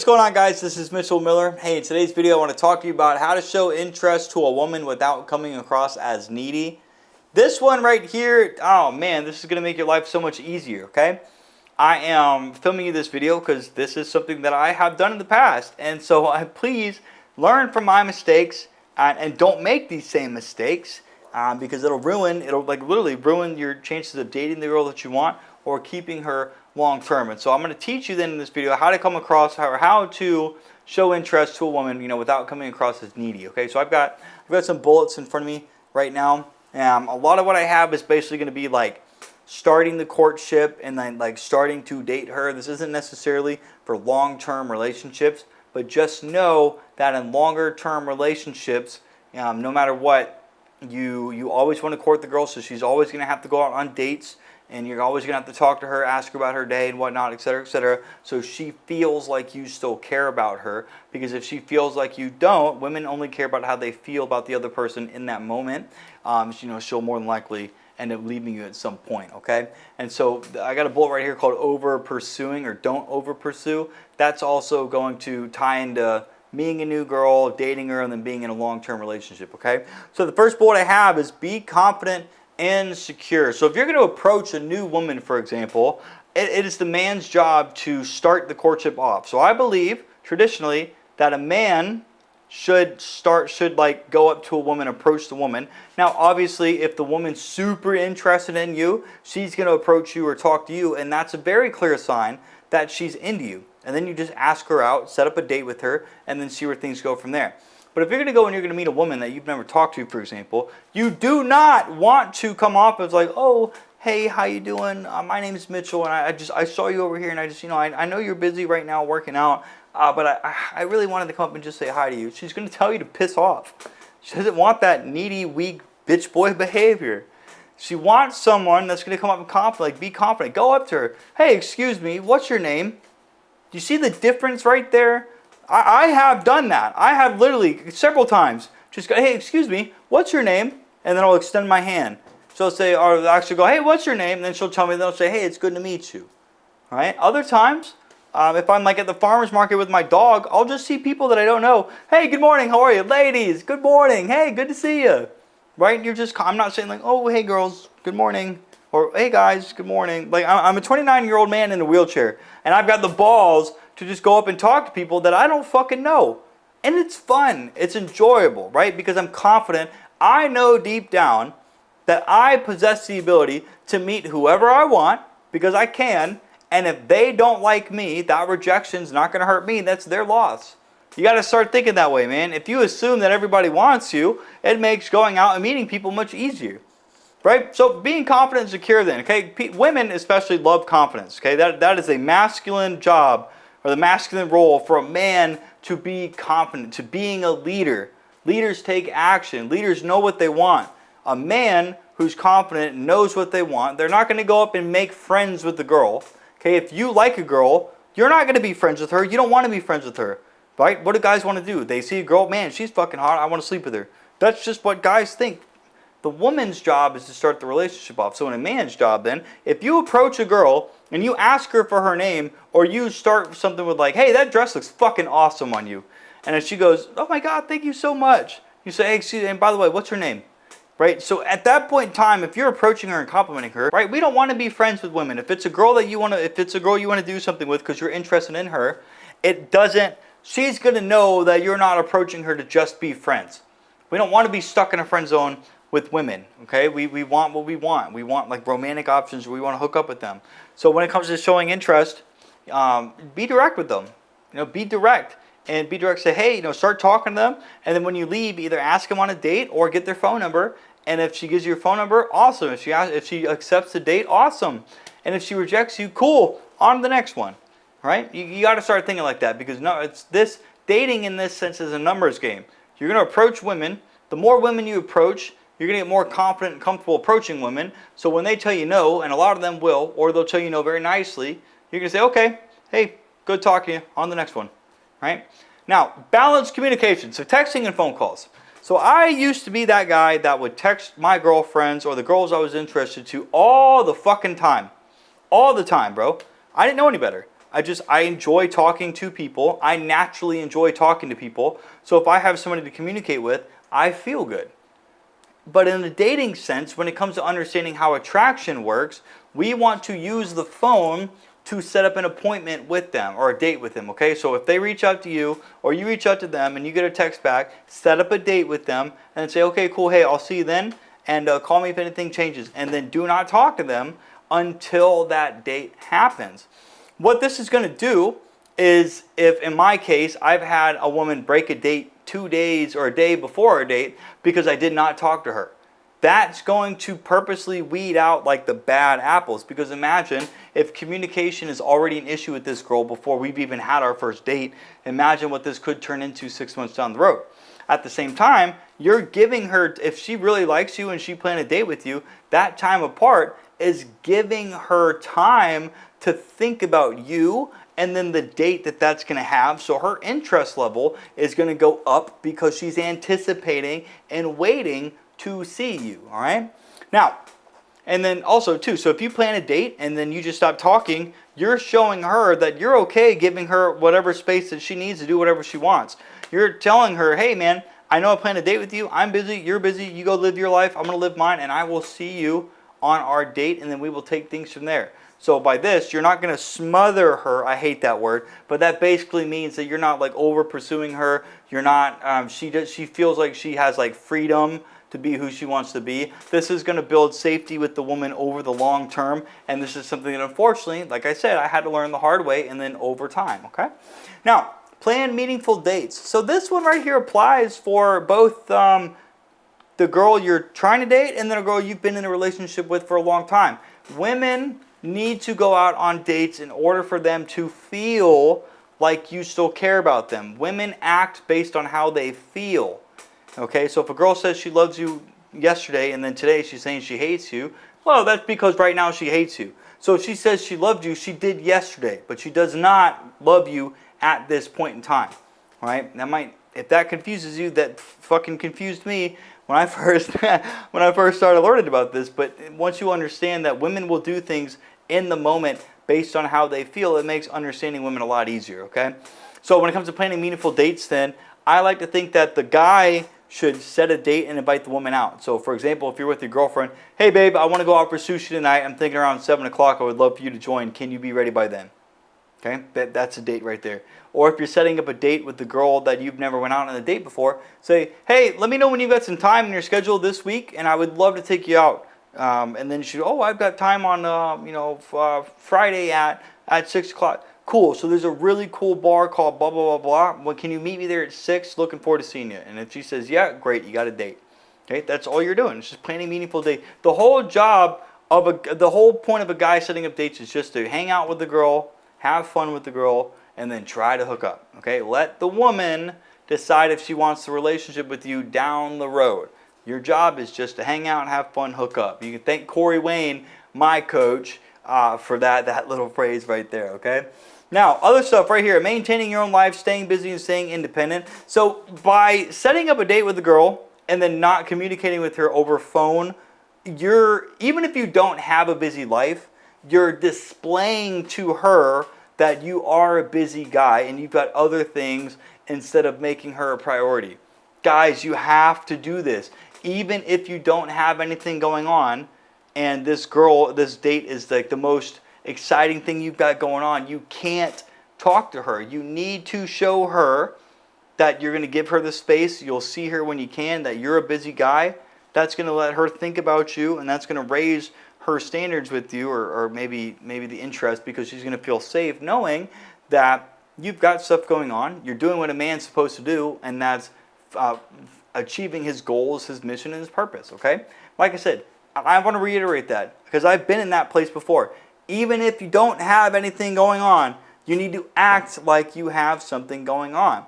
what's going on, guys? This is Mitchell Miller. Hey, in today's video I want to talk to you about how to show interest to a woman without coming across as needy. This one right here, oh man, this is going to make your life so much easier, okay? I am filming you this video because this is something that I have done in the past. And so please learn from my mistakes and don't make these same mistakes because it'll like literally ruin your chances of dating the girl that you want or keeping her long term. And so I'm going to teach you then in this video how to come across or how to show interest to a woman, without coming across as needy. Okay, so I've got some bullets in front of me right now. A lot of what I have is basically going to be like starting the courtship and then like starting to date her. This isn't necessarily for long-term relationships, but just know that in longer-term relationships, no matter what, you always want to court the girl, so she's always going to have to go out on dates. And you're always going to have to talk to her, ask her about her day and whatnot, etc., so she feels like you still care about her. Because if she feels like you don't, women only care about how they feel about the other person in that moment. She'll more than likely end up leaving you at some point, okay? And so I got a bullet right here called over pursuing or don't over pursue. That's also going to tie into meeting a new girl, dating her, and then being in a long-term relationship, okay? So the first bullet I have is be confident and secure. So if you're going to approach a new woman, for example, it is the man's job to start the courtship off. So I believe traditionally that a man should go up to a woman, approach the woman. Now obviously if the woman's super interested in you, she's going to approach you or talk to you, and that's a very clear sign that she's into you. And then you just ask her out, set up a date with her, and then see where things go from there. But if you're going to go and you're going to meet a woman that you've never talked to, for example, you do not want to come off as like, oh, hey, how you doing? My name is Mitchell, and I saw you over here, and I know you're busy right now working out, but I really wanted to come up and just say hi to you. She's going to tell you to piss off. She doesn't want that needy, weak, bitch boy behavior. She wants someone that's going to come up and be confident. Go up to her. Hey, excuse me, what's your name? Do you see the difference right there? I have done that. I have literally several times just go, hey, excuse me, what's your name? And then I'll extend my hand. She'll say, or I'll actually go, hey, what's your name? And then she'll tell me, then I'll say, hey, it's good to meet you. All right? Other times, if I'm like at the farmer's market with my dog, I'll just see people that I don't know. Hey, good morning, how are you? Ladies, good morning. Hey, good to see you. Right? I'm not saying like, oh, hey, girls, good morning. Or, hey, guys, good morning. Like, I'm a 29-year-old man in a wheelchair, and I've got the balls to just go up and talk to people that I don't fucking know. And it's fun. It's enjoyable, right? Because I'm confident. I know deep down that I possess the ability to meet whoever I want because I can. And if they don't like me, that rejection's not going to hurt me. That's their loss. You got to start thinking that way, man. If you assume that everybody wants you, it makes going out and meeting people much easier. Right? So being confident and secure then, okay? Women especially love confidence, okay? That is a masculine job or the masculine role for a man to be confident, to being a leader. Leaders take action. Leaders know what they want. A man who's confident knows what they want. They're not going to go up and make friends with the girl. Okay, if you like a girl, you're not going to be friends with her. You don't want to be friends with her. Right? What do guys want to do? They see a girl, man, she's fucking hot. I want to sleep with her. That's just what guys think. The woman's job is to start the relationship off. So in a man's job then, if you approach a girl and you ask her for her name, or you start something with like, hey, that dress looks fucking awesome on you. And if she goes, oh my God, thank you so much. You say, hey, excuse me, and by the way, what's her name? Right? So at that point in time, if you're approaching her and complimenting her, right, we don't want to be friends with women. If it's a girl that you want to, if it's a girl you want to do something with because you're interested in her, she's going to know that you're not approaching her to just be friends. We don't want to be stuck in a friend zone with women, okay? We want what we want. We want like romantic options. We want to hook up with them. So when it comes to showing interest, be direct with them. Be direct. And be direct. Say, hey, start talking to them. And then when you leave, either ask them on a date or get their phone number. And if she gives you your phone number, awesome. If she accepts the date, awesome. And if she rejects you, cool. On to the next one, right? You got to start thinking like that because dating in this sense is a numbers game. You're going to approach women. The more women you approach, you're going to get more confident and comfortable approaching women. So when they tell you no, and a lot of them will, or they'll tell you no very nicely, you're going to say, okay, hey, good talking to you, on the next one, right? Now, balanced communication, so texting and phone calls. So I used to be that guy that would text my girlfriends or the girls I was interested to all the fucking time. All the time, bro. I didn't know any better. I enjoy talking to people. I naturally enjoy talking to people. So if I have somebody to communicate with, I feel good. But in a dating sense, when it comes to understanding how attraction works, we want to use the phone to set up an appointment with them or a date with them, okay? So if they reach out to you or you reach out to them and you get a text back, set up a date with them and say, okay, cool, hey, I'll see you then, and call me if anything changes. And then do not talk to them until that date happens. What this is going to do is, if in my case, I've had a woman break a date 2 days or a day before a date because I did not talk to her. That's going to purposely weed out like the bad apples, because imagine if communication is already an issue with this girl before we've even had our first date. Imagine what this could turn into 6 months down the road. At the same time, you're giving her, if she really likes you and she planned a date with you, that time apart is giving her time to think about you and then the date that's going to have. So her interest level is going to go up because she's anticipating and waiting to see you, all right? Now, and then also too, so if you plan a date and then you just stop talking, you're showing her that you're okay giving her whatever space that she needs to do whatever she wants. You're telling her, hey man, I know I planned a date with you, I'm busy, you're busy, you go live your life, I'm going to live mine, and I will see you on our date, and then we will take things from there. So by this, you're not going to smother her. I hate that word, but that basically means that you're not like over pursuing her. You're not. She feels like she has like freedom to be who she wants to be. This is going to build safety with the woman over the long term, and this is something that unfortunately, like I said, I had to learn the hard way and then over time. Okay. Now, plan meaningful dates. So this one right here applies for both the girl you're trying to date and then a girl you've been in a relationship with for a long time. Women need to go out on dates in order for them to feel like you still care about them. Women act based on how they feel. Okay, so if a girl says she loves you yesterday and then today she's saying she hates you, well, that's because right now she hates you. So if she says she loved you, she did yesterday, but she does not love you at this point in time. All right, that might, if that confuses you, that fucking confused me when I first started learning about this. But once you understand that women will do things in the moment based on how they feel, it makes understanding women a lot easier, okay? So when it comes to planning meaningful dates, then I like to think that the guy should set a date and invite the woman out. So for example, if you're with your girlfriend, hey babe, I want to go out for sushi tonight. I'm thinking around 7 o'clock. I would love for you to join. Can you be ready by then? Okay, that's a date right there. Or if you're setting up a date with the girl that you've never went out on a date before, say, hey, let me know when you've got some time in your schedule this week, and I would love to take you out. And then she, oh, I've got time on, Friday at 6 o'clock. Cool, so there's a really cool bar called blah, blah, blah, blah. Well, can you meet me there at 6? Looking forward to seeing you. And if she says, yeah, great, you got a date. Okay, that's all you're doing. It's just planning a meaningful date. The whole point of a guy setting up dates is just to hang out with the girl, have fun with the girl, and then try to hook up. Okay, let the woman decide if she wants the relationship with you down the road. Your job is just to hang out and have fun, hook up. You can thank Corey Wayne, my coach, for that little phrase right there, okay? Now, other stuff right here, maintaining your own life, staying busy and staying independent. So by setting up a date with a girl and then not communicating with her over phone, even if you don't have a busy life, you're displaying to her that you are a busy guy and you've got other things instead of making her a priority. Guys, you have to do this. Even if you don't have anything going on and this date is like the most exciting thing you've got going on, you can't talk to her. You need to show her that you're going to give her the space. You'll see her when you can, that you're a busy guy. That's going to let her think about you, and that's going to raise her standards with you, or maybe the interest, because she's going to feel safe knowing that you've got stuff going on. You're doing what a man's supposed to do, and that's achieving his goals, his mission, and his purpose, okay? Like I said, I want to reiterate that because I've been in that place before. Even if you don't have anything going on, you need to act like you have something going on.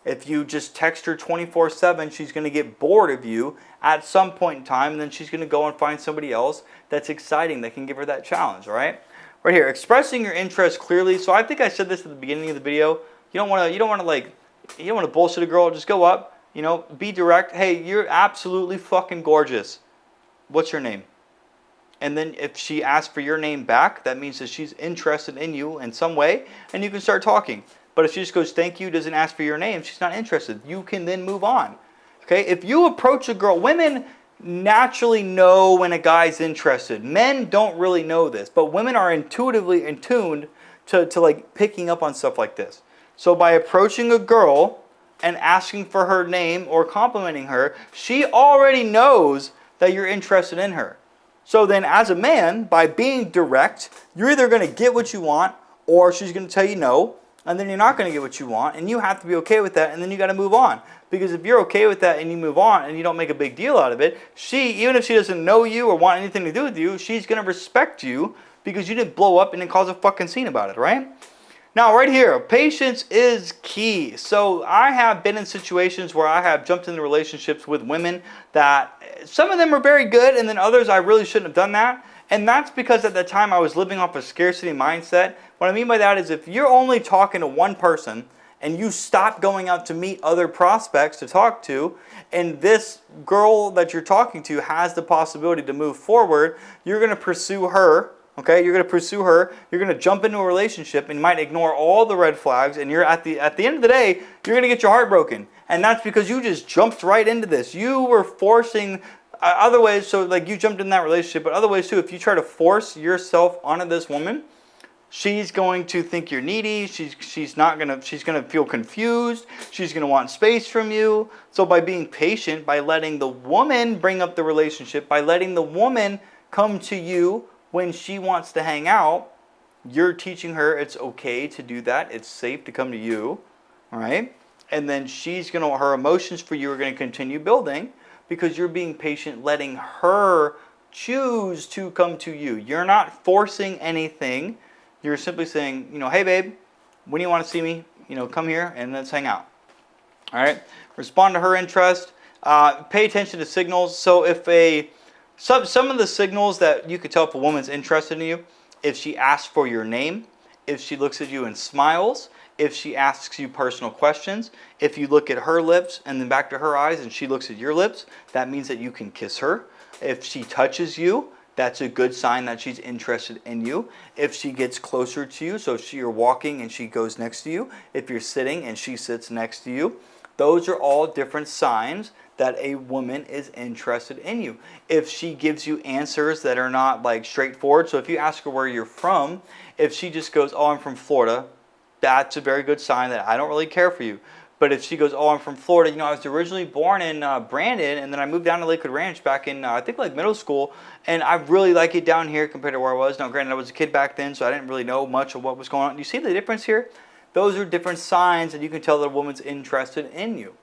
If you just text her 24/7, she's going to get bored of you at some point in time, and then she's going to go and find somebody else that's exciting that can give her that challenge, all right? Right here, expressing your interest clearly. So I think I said this at the beginning of the video. You don't want to bullshit a girl. Just go up, be direct. Hey, you're absolutely fucking gorgeous. What's your name? And then if she asks for your name back, that means that she's interested in you in some way, and you can start talking. But if she just goes, thank you, doesn't ask for your name, she's not interested. You can then move on. Okay? If you approach a girl, women naturally know when a guy's interested. Men don't really know this, but women are intuitively attuned to like picking up on stuff like this. So by approaching a girl and asking for her name or complimenting her, she already knows that you're interested in her. So then as a man, by being direct, you're either going to get what you want or she's going to tell you no, and then you're not going to get what you want, and you have to be okay with that, and then you got to move on. Because if you're okay with that and you move on and you don't make a big deal out of it, even if she doesn't know you or want anything to do with you, she's going to respect you because you didn't blow up and then cause a fucking scene about it, right? Now, right here, patience is key. So I have been in situations where I have jumped into relationships with women that some of them were very good, and then others I really shouldn't have done that. And that's because at the time I was living off a scarcity mindset. What I mean by that is if you're only talking to one person and you stop going out to meet other prospects to talk to, and this girl that you're talking to has the possibility to move forward, you're going to pursue her. Okay, you're going to pursue her, you're going to jump into a relationship and you might ignore all the red flags, and you're at the end of the day, you're going to get your heart broken. And that's because you just jumped right into this. You were forcing other ways, so like you jumped in that relationship, but other ways too. If you try to force yourself onto this woman, she's going to think you're needy, she's going to feel confused, she's going to want space from you. So by being patient, by letting the woman bring up the relationship, by letting the woman come to you when she wants to hang out, you're teaching her it's okay to do that. It's safe to come to you, all right? And then her emotions for you are going to continue building because you're being patient, letting her choose to come to you. You're not forcing anything. You're simply saying, hey babe, when do you want to see me? Come here and let's hang out. All right? Respond to her interest. Pay attention to signals. So if some of the signals that you could tell if a woman's interested in you, if she asks for your name, if she looks at you and smiles, if she asks you personal questions, if you look at her lips and then back to her eyes and she looks at your lips, that means that you can kiss her. If she touches you, that's a good sign that she's interested in you. If she gets closer to you, so if you're walking and she goes next to you, if you're sitting and she sits next to you, those are all different signs that a woman is interested in you. If she gives you answers that are not like straightforward, so if you ask her where you're from, if she just goes, oh, I'm from Florida, that's a very good sign that I don't really care for you. But if she goes, oh, I'm from Florida, I was originally born in Brandon, and then I moved down to Lakewood Ranch back in, I think like middle school, and I really like it down here compared to where I was. Now, granted, I was a kid back then, so I didn't really know much of what was going on. Do you see the difference here? Those are different signs that you can tell that a woman's interested in you.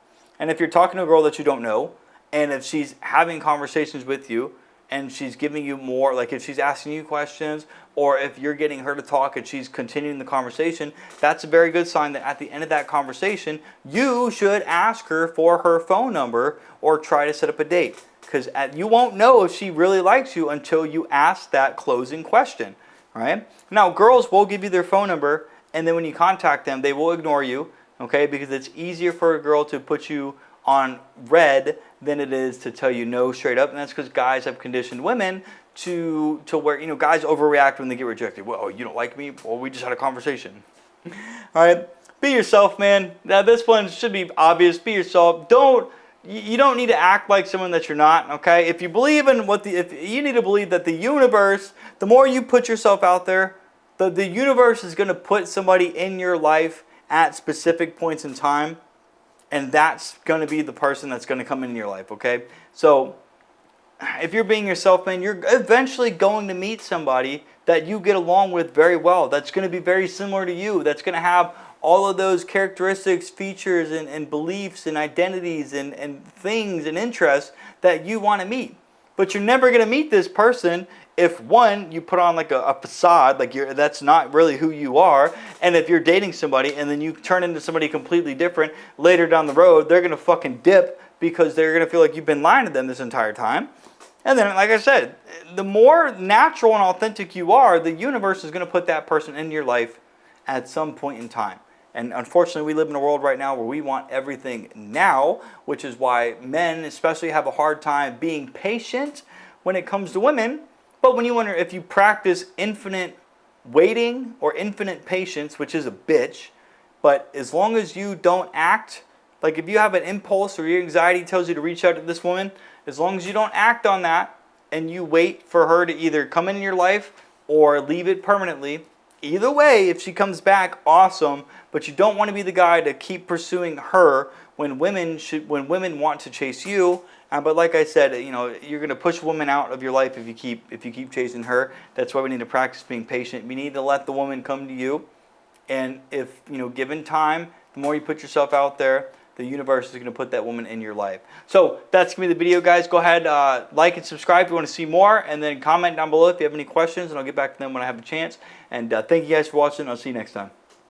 And if you're talking to a girl that you don't know, and if she's having conversations with you, and she's giving you more, like if she's asking you questions, or if you're getting her to talk and she's continuing the conversation, that's a very good sign that at the end of that conversation, you should ask her for her phone number or try to set up a date. Because you won't know if she really likes you until you ask that closing question. All right? Now, girls will give you their phone number, and then when you contact them, they will ignore you. Okay, because it's easier for a girl to put you on red than it is to tell you no straight up, and that's because guys have conditioned women to where guys overreact when they get rejected. Well, you don't like me? Well, we just had a conversation. All right, be yourself, man. Now this one should be obvious. Be yourself. You don't need to act like someone that you're not. Okay, if you believe in if you need to believe that the universe, the more you put yourself out there, the universe is going to put somebody in your life at specific points in time, and that's going to be the person that's going to come in your life, okay? So if you're being yourself, man, you're eventually going to meet somebody that you get along with very well, that's going to be very similar to you, that's going to have all of those characteristics, features, and beliefs, and identities, and things, and interests that you want to meet. But you're never going to meet this person if, one, you put on like a facade, like that's not really who you are, and if you're dating somebody and then you turn into somebody completely different later down the road, they're going to fucking dip because they're going to feel like you've been lying to them this entire time. And then, like I said, the more natural and authentic you are, the universe is going to put that person in your life at some point in time. And unfortunately, we live in a world right now where we want everything now, which is why men especially have a hard time being patient when it comes to women, But when you wonder if you practice infinite waiting or infinite patience, which is a bitch, but as long as you don't act, like if you have an impulse or your anxiety tells you to reach out to this woman, as long as you don't act on that and you wait for her to either come in your life or leave it permanently, either way, if she comes back, awesome, but you don't want to be the guy to keep pursuing her when women want to chase you. But like I said, you know, you're going to push women out of your life if you keep chasing her. That's why we need to practice being patient. We need to let the woman come to you. And if, you know, given time, the more you put yourself out there, the universe is going to put that woman in your life. So that's going to be the video, guys. Go ahead, like and subscribe if you want to see more. And then comment down below if you have any questions, and I'll get back to them when I have a chance. And thank you guys for watching. I'll see you next time.